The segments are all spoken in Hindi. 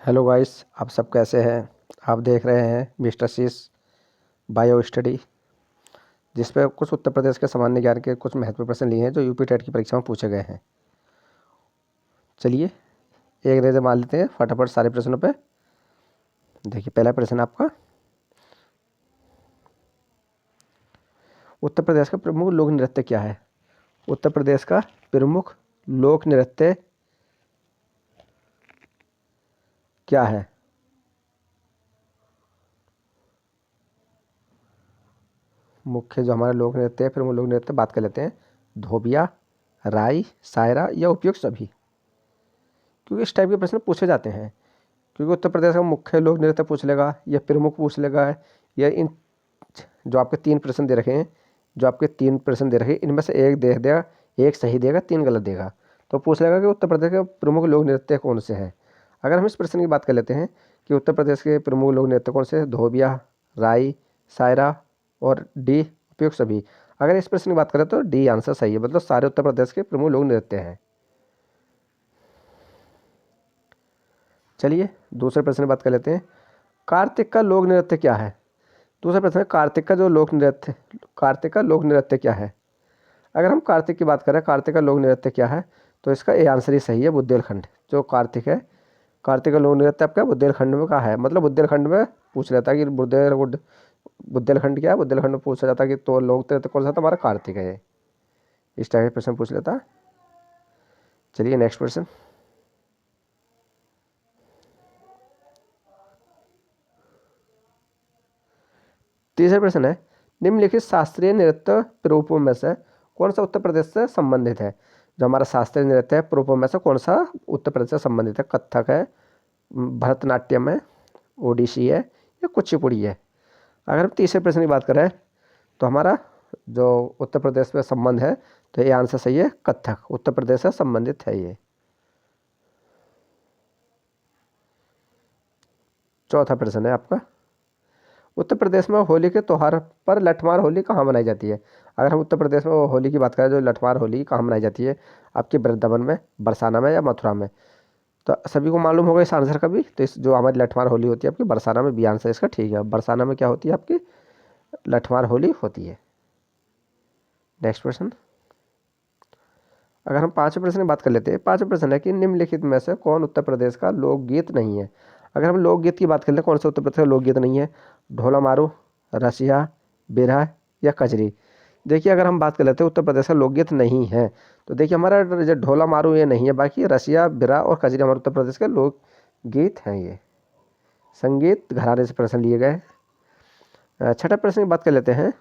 हेलो गाइस, आप सब कैसे हैं। आप देख रहे हैं मिस्टर सीस बायो स्टडी, जिस पे कुछ उत्तर प्रदेश के सामान्य ज्ञान के कुछ महत्वपूर्ण प्रश्न लिए हैं जो यूपी टेट की परीक्षा में पूछे गए हैं। चलिए एक नज़र मार लेते हैं फटाफट सारे प्रश्नों पे। देखिए पहला प्रश्न आपका, उत्तर प्रदेश का प्रमुख लोक नृत्य क्या है। उत्तर प्रदेश का प्रमुख लोक नृत्य क्या है। मुख्य जो हमारा लोक नृत्य है, प्रमुख लोक नृत्य बात कर लेते हैं। धोबिया, राई, सायरा या उपयुक्त सभी, क्योंकि इस टाइप के प्रश्न पूछे जाते हैं। क्योंकि उत्तर प्रदेश का मुख्य लोक नृत्य पूछ लेगा या प्रमुख पूछ लेगा, या इन जो आपके तीन प्रश्न दे रखे हैं, इनमें से एक दे देगा, एक सही देगा, तीन गलत देगा, तो पूछ लेगा कि उत्तर प्रदेश के प्रमुख लोक नृत्य कौन से हैं। अगर हम इस प्रश्न की बात कर लेते हैं कि उत्तर प्रदेश के प्रमुख लोक नृत्य कौन से हैं, धोबिया, राई, सायरा और डी उपयुक्त सभी। अगर इस प्रश्न की बात करें तो डी आंसर सही है, मतलब सारे उत्तर प्रदेश के प्रमुख लोक नृत्य हैं। चलिए दूसरे प्रश्न की बात कर लेते हैं। कार्तिक का लोक नृत्य क्या है। दूसरा प्रश्न है, कार्तिक का लोक नृत्य क्या है। अगर हम कार्तिक की बात करें, कार्तिक का लोक नृत्य क्या है, तो इसका ए आंसर ही सही है, बुंदेलखंड। जो कार्तिक है, कार्तिक का लोक नृत्य आपका बुंदेलखंड में का है, मतलब बुंदेलखंड में पूछ लेता है कि बुंदेलखंड क्या है, बुंदेलखंड में पूछा जाता है कि तो लोक नृत्य कौन सा था, हमारा कार्तिक है। इस टाइप के प्रश्न पूछ लेता है। चलिए नेक्स्ट प्रश्न। तीसरा प्रश्न है, निम्नलिखित शास्त्रीय नृत्य रूपों में से कौन सा उत्तर प्रदेश से संबंधित है। जो हमारा शास्त्रीय नृत्य है रूपों में से कौन सा उत्तर प्रदेश से संबंधित है। कथक है, भरतनाट्यम है, ओडिसी है या कुचिपुड़ी है। अगर हम तीसरे प्रश्न की बात करें तो हमारा जो उत्तर प्रदेश में संबंध है, तो ये आंसर सही है, कथक उत्तर प्रदेश से संबंधित है ये। चौथा प्रश्न है आपका, उत्तर प्रदेश में होली के त्यौहार पर लठमार होली कहाँ मनाई जाती है। अगर हम उत्तर प्रदेश में होली की बात करें, जो लठमार होली कहाँ मनाई जाती है, आपकी वृंदावन में, बरसाना में या मथुरा में। तो सभी को मालूम होगा इस आंसर का भी। तो इस जो हमारी लठमार होली होती है आपकी बरसाना में, भी आंसर इसका ठीक है। बरसाना में क्या होती है, आपकी लठमार होली होती है। नेक्स्ट प्रश्न। अगर हम पाँचवें प्रश्न की बात कर लेते हैं, पाँचवें प्रश्न है कि निम्नलिखित में से कौन उत्तर प्रदेश का लोकगीत नहीं है। अगर हम लोकगीत की बात कर लें, कौन सा उत्तर प्रदेश का लोकगीत नहीं है। ढोला मारू, रसिया, बिरहा या कजरी। देखिए अगर हम बात कर लेते हैं उत्तर प्रदेश का लोकगीत नहीं है, तो देखिए हमारा जो ढोला मारू ये नहीं है, बाकी रसिया, बिरहा और कजरी हमारे उत्तर प्रदेश के लोकगीत हैं। ये संगीत घराने से प्रश्न लिए गए। छठा प्रश्न की बात कर लेते हैं,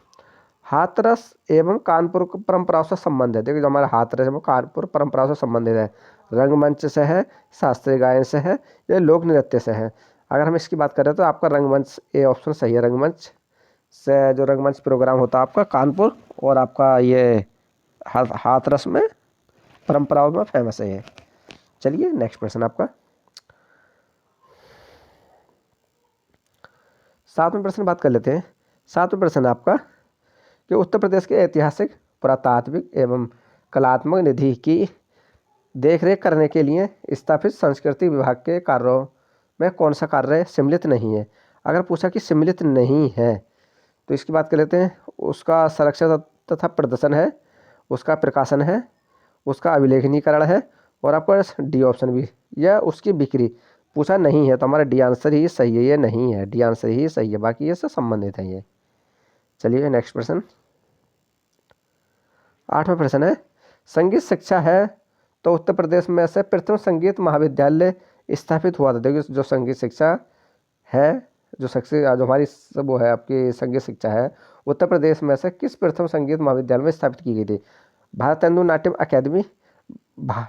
हाथरस एवं कानपुर परंपराओं से संबंध है। देखिए जो हमारा हाथरस एवं कानपुर परंपराओं से संबंधित है, रंगमंच से है, शास्त्रीय गायन से है या लोक नृत्य से है। अगर हम इसकी बात करें तो आपका रंगमंच ए ऑप्शन सही है। रंगमंच से जो रंगमंच प्रोग्राम होता है आपका कानपुर, और आपका ये हाथरस में परंपराओं में फेमस है ये। चलिए नेक्स्ट प्रश्न आपका, सातवें प्रश्न बात कर लेते हैं। सातवें प्रश्न आपका कि उत्तर प्रदेश के ऐतिहासिक, पुरातात्विक एवं कलात्मक निधि की देखरेख करने के लिए स्थापित संस्कृति विभाग के कार्यों में कौन सा कार्य सम्मिलित नहीं है। अगर पूछा कि सम्मिलित नहीं है, तो इसकी बात कर लेते हैं। उसका संरक्षण तथा प्रदर्शन है, उसका प्रकाशन है, उसका अभिलेखनीकरण है, और आपका डी ऑप्शन भी, या उसकी बिक्री। पूछा नहीं है तो हमारा डी आंसर ही सही है, ये नहीं है, डी आंसर ही सही है, बाकी ये से संबंधित है ये। चलिए नेक्स्ट प्रश्न। आठवां प्रश्न है, संगीत शिक्षा है तो उत्तर प्रदेश में से प्रथम संगीत महाविद्यालय स्थापित हुआ था। देखिए जो संगीत शिक्षा है, जो हमारी वो है आपकी संगीत शिक्षा है, उत्तर प्रदेश में से किस प्रथम संगीत महाविद्यालय में स्थापित की गई थी। भारतेंदु नाट्यम अकेदमी, भा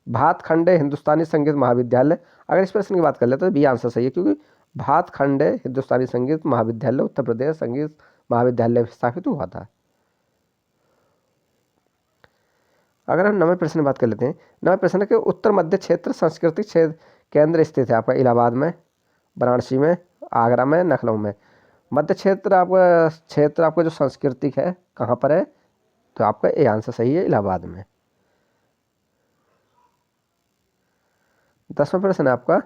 भातखंडे हिंदुस्तानी संगीत महाविद्यालय। अगर इस प्रश्न की बात कर ले तो बी आंसर सही है, क्योंकि भातखंडे हिंदुस्तानी संगीत महाविद्यालय उत्तर प्रदेश संगीत महाविद्यालय स्थापित हुआ था। अगर हम नवे प्रश्न की बात कर लेते हैं, नवे प्रश्न के उत्तर मध्य क्षेत्र सांस्कृतिक क्षेत्र केंद्र स्थित है आपका इलाहाबाद में, वाराणसी में, आगरा में, लखनऊ में। मध्य क्षेत्र आपका जो सांस्कृतिक है कहाँ पर है, तो आपका ए आंसर सही है, इलाहाबाद में। 10वां प्रश्न है आपका,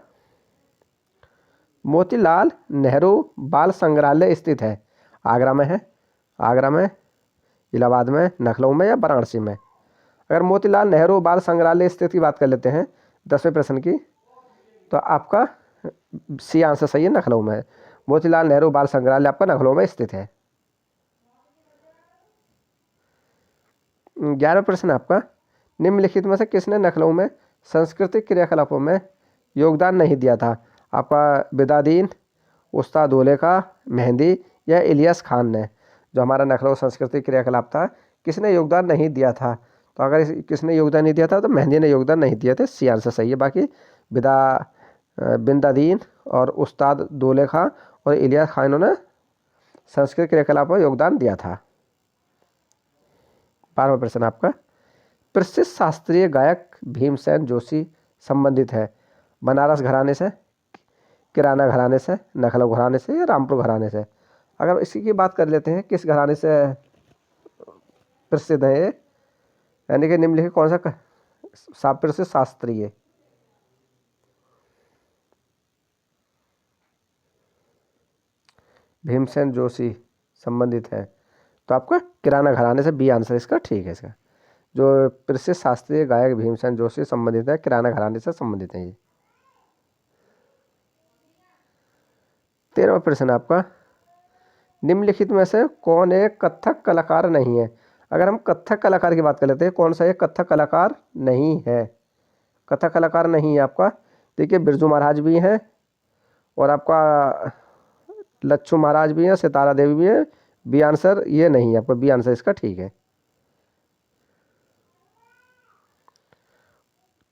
मोतीलाल नेहरू बाल संग्रहालय स्थित है? आगरा में है, आगरा में, इलाहाबाद में, लखनऊ में या वाराणसी में? अगर मोतीलाल नेहरू बाल संग्रहालय स्थित की बात कर लेते हैं 10वें प्रश्न की, तो आपका सी आंसर सही है, लखनऊ में है। मोतीलाल नेहरू बाल संग्रहालय आपका लखनऊ में स्थित है। 11वां प्रश्न आपका, निम्नलिखित में से किसने लखनऊ में सांस्कृतिक क्रियाकलापों में योगदान नहीं दिया था? आपका बिदादीन, उस्ताद ओले का, मेहंदी या इलियास खान ने? जो हमारा लखनऊ सांस्कृतिक क्रियाकलाप था, किसने योगदान नहीं दिया था? तो अगर किसने योगदान नहीं दिया था तो मेहंदी ने योगदान नहीं दिया था, सी आंसर सही है। बाकी बिदादीन और उस्ताद दोले खां और इलियास खान ने सांस्कृतिक क्रियाकलापों में योगदान दिया था। 12वां प्रश्न आपका, प्रसिद्ध शास्त्रीय गायक भीमसेन जोशी संबंधित है? बनारस घराने से, किराना घराने से, लखनऊ घराने से या रामपुर घराने से? अगर इसी की बात कर लेते हैं, किस घराने से प्रसिद्ध है ये, यानी कि निम्नलिखित कौन सा प्रसिद्ध शास्त्रीय? भीमसेन जोशी संबंधित है, तो आपका किराना घराने से, बी आंसर इसका ठीक है। इसका जो प्रसिद्ध शास्त्रीय गायक भीमसेन जोशी संबंधित है, किराना घराने से संबंधित है ये। 13वां प्रश्न आपका, निम्नलिखित में से कौन एक कथक कलाकार नहीं है? अगर हम कथक कलाकार की बात कर लेते हैं, कौन सा एक कथक कलाकार नहीं है? कथक कलाकार नहीं है आपका, देखिए बिरजू महाराज भी हैं और आपका लच्छू महाराज भी हैं, सितारा देवी भी हैं। बी आंसर ये नहीं है आपका, बी आंसर इसका ठीक है।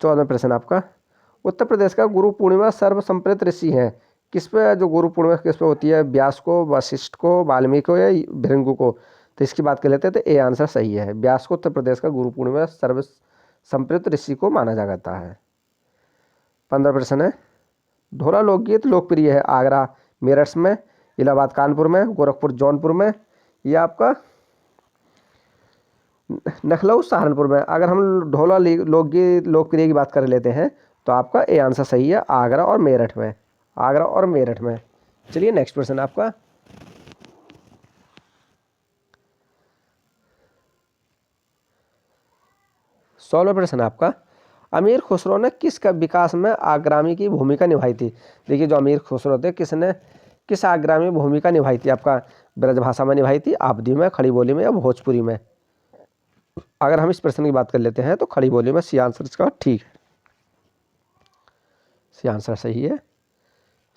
14वां प्रश्न आपका, उत्तर प्रदेश का गुरु पूर्णिमा सर्वसंप्रेत ऋषि हैं? किस पे जो गुरु पूर्णिमा किस पे होती है? व्यास को, वशिष्ठ को, वाल्मीकि को या भृंगु को? तो इसकी बात कर लेते हैं, तो ए आंसर सही है। व्यास को उत्तर प्रदेश का गुरु पूर्णिमा सर्वसंप्रेत ऋषि को माना जाता है। 15वां प्रश्न है, ढोला लोकगीत लोकप्रिय है आगरा मेरठ में, इलाहाबाद कानपुर में, गोरखपुर जौनपुर में या आपका लखनऊ सहारनपुर में? अगर हम ढोला लोकगीत लोकप्रिय की बात कर लेते हैं, तो आपका ए आंसर सही है, आगरा और मेरठ में, आगरा और मेरठ में। चलिए नेक्स्ट प्रश्न आपका, सोलहवां प्रश्न आपका, अमीर खुसरो ने किस विकास में आग्रामी की भूमिका निभाई थी? देखिए जो अमीर खुसरो थे, किसने किस आग्रामी भूमिका निभाई थी? आपका ब्रजभाषा में निभाई थी, आपदी में, खड़ी बोली में या भोजपुरी में? अगर हम इस प्रश्न की बात कर लेते हैं, तो खड़ी बोली में, सी आंसर इसका ठीक है, सी आंसर सही है।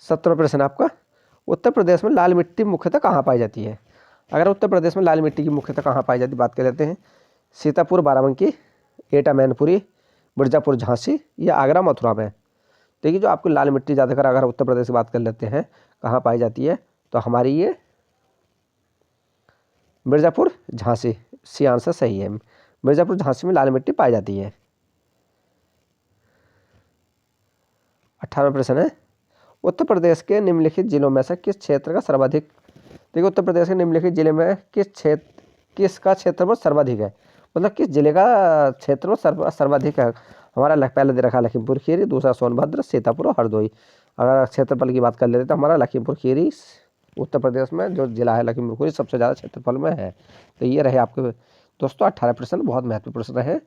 17वां प्रश्न आपका, उत्तर प्रदेश में लाल मिट्टी मुख्यतः कहाँ पाई जाती है? अगर उत्तर प्रदेश में लाल मिट्टी की मुख्यतः कहाँ पाई जाती है बात कर लेते हैं, सीतापुर बाराबंकी, एटा मैनपुरी, मिर्ज़ापुर झांसी या आगरा मथुरा में? देखिए जो आपकी लाल मिट्टी ज़्यादातर अगर उत्तर प्रदेश की बात कर लेते हैं कहाँ पाई जाती है, तो हमारी ये मिर्ज़ापुर झांसी, सी आंसर सही है। मिर्ज़ापुर झांसी में लाल मिट्टी पाई जाती है। 18वां प्रश्न है, उत्तर प्रदेश के निम्नलिखित जिलों में से किस क्षेत्र का सर्वाधिक, देखिए उत्तर प्रदेश के निम्नलिखित जिले में किसका क्षेत्रफल सर्वाधिक है? मतलब किस जिले का क्षेत्रफल सर्वाधिक है? हमारा पहले दे रखा लखीमपुर खीरी, दूसरा सोनभद्र, सीतापुर और हरदोई। अगर क्षेत्रफल की बात कर लेते तो हमारा लखीमपुर खीरी उत्तर प्रदेश में जो जिला है लखीमपुर खीरी सबसे ज़्यादा क्षेत्रफल में है। तो ये रहे आपके दोस्तों 18 प्रश्न, बहुत महत्वपूर्ण प्रश्न है।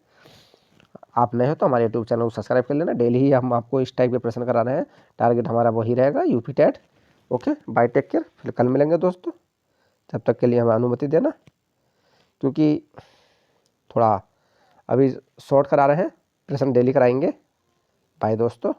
आप नए हो तो हमारे यूट्यूब चैनल को सब्सक्राइब कर लेना, डेली ही हम आपको इस टाइप के प्रश्न करा रहे हैं। टारगेट हमारा वही रहेगा, UP TET. Okay bye, take care, फिर कल मिलेंगे दोस्तों, तब तक के लिए हमें अनुमति देना, क्योंकि थोड़ा अभी शॉर्ट करा रहे हैं, प्रश्न डेली कराएंगे। बाय दोस्तों।